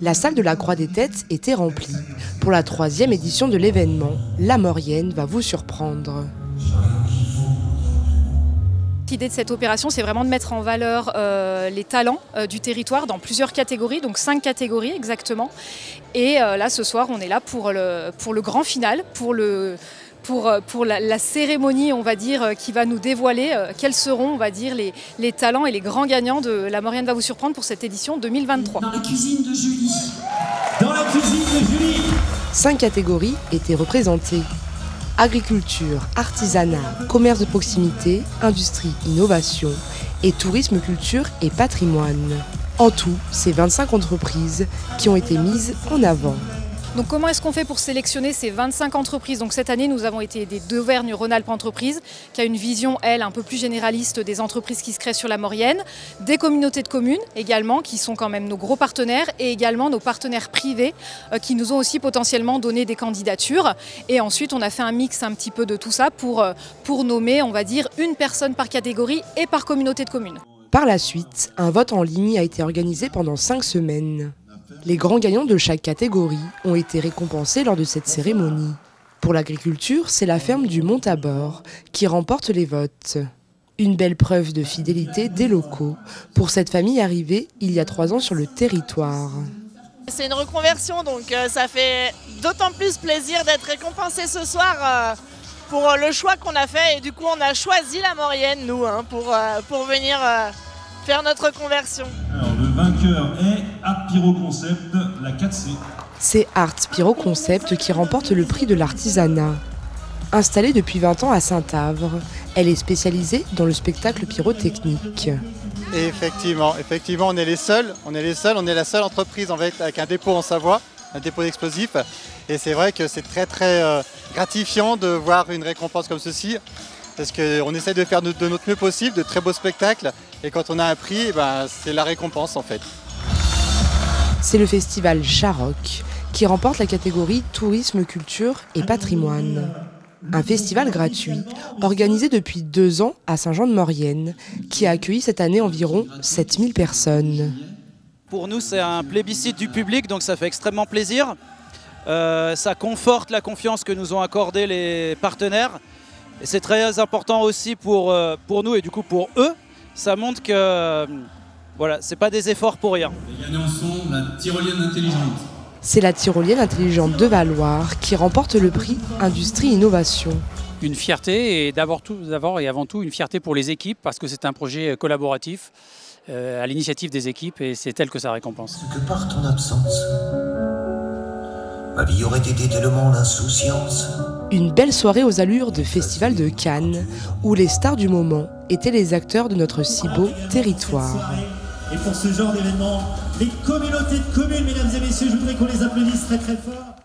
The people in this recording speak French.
La salle de la Croix des Têtes était remplie. Pour la 3e édition de l'événement, la Maurienne va vous surprendre. L'idée de cette opération, c'est vraiment de mettre en valeur les talents du territoire dans plusieurs catégories, donc 5 catégories exactement. Et là, ce soir, on est là pour le grand final, pour la cérémonie, on va dire, qui va nous dévoiler quels seront, on va dire, les talents et les grands gagnants de La Maurienne va vous surprendre pour cette édition 2023. Dans la cuisine de Julie. Dans la cuisine de Julie. 5 catégories étaient représentées. Agriculture, artisanat, commerce de proximité, industrie, innovation et tourisme, culture et patrimoine. En tout, c'est 25 entreprises qui ont été mises en avant. Donc comment est-ce qu'on fait pour sélectionner ces 25 entreprises? Donc cette année, nous avons été aidés d'Auvergne-Rhône-Alpes Entreprises, qui a une vision, elle, un peu plus généraliste des entreprises qui se créent sur la Maurienne, des communautés de communes également, qui sont quand même nos gros partenaires, et également nos partenaires privés, qui nous ont aussi potentiellement donné des candidatures. Et ensuite, on a fait un mix un petit peu de tout ça pour nommer, on va dire, une personne par catégorie et par communauté de communes. Par la suite, un vote en ligne a été organisé pendant 5 semaines. Les grands gagnants de chaque catégorie ont été récompensés lors de cette cérémonie. Pour l'agriculture, c'est la ferme du Mont-Tabor qui remporte les votes. Une belle preuve de fidélité des locaux pour cette famille arrivée il y a 3 ans sur le territoire. C'est une reconversion, donc ça fait d'autant plus plaisir d'être récompensé ce soir pour le choix qu'on a fait. Et du coup, on a choisi la Maurienne, nous, pour venir faire notre conversion. Alors, le vainqueur est Art Pyro Concept, la 4C. C'est Art Pyro Concept qui remporte le prix de l'artisanat. Installée depuis 20 ans à Saint-Avre, elle est spécialisée dans le spectacle pyrotechnique. Et effectivement, on est les seuls, on est la seule entreprise avec un dépôt en Savoie, un dépôt d'explosifs. Et c'est vrai que c'est très gratifiant de voir une récompense comme ceci, parce qu'on essaie de faire de notre mieux possible, de très beaux spectacles. Et quand on a un prix, c'est la récompense en fait. C'est le festival Charrock qui remporte la catégorie Tourisme, Culture et Patrimoine. Un festival gratuit, organisé depuis 2 ans à Saint-Jean-de-Maurienne, qui a accueilli cette année environ 7000 personnes. Pour nous, c'est un plébiscite du public, donc ça fait extrêmement plaisir. Ça conforte la confiance que nous ont accordé les partenaires. Et c'est très important aussi pour nous et du coup pour eux. Ça montre que voilà, c'est pas des efforts pour rien. Les gagnants sont la tyrolienne intelligente. C'est la tyrolienne intelligente de Valloire qui remporte le prix Industrie Innovation. Une fierté et d'abord et avant tout une fierté pour les équipes parce que c'est un projet collaboratif à l'initiative des équipes et c'est tel que ça récompense. Que par ton absence, ma vie aurait été tellement d'insouciance. Une belle soirée aux allures de Festival de Cannes, où les stars du moment étaient les acteurs de notre si beau territoire. Et pour ce genre d'événement, les communautés de communes, mesdames et messieurs, je voudrais qu'on les applaudisse très très fort.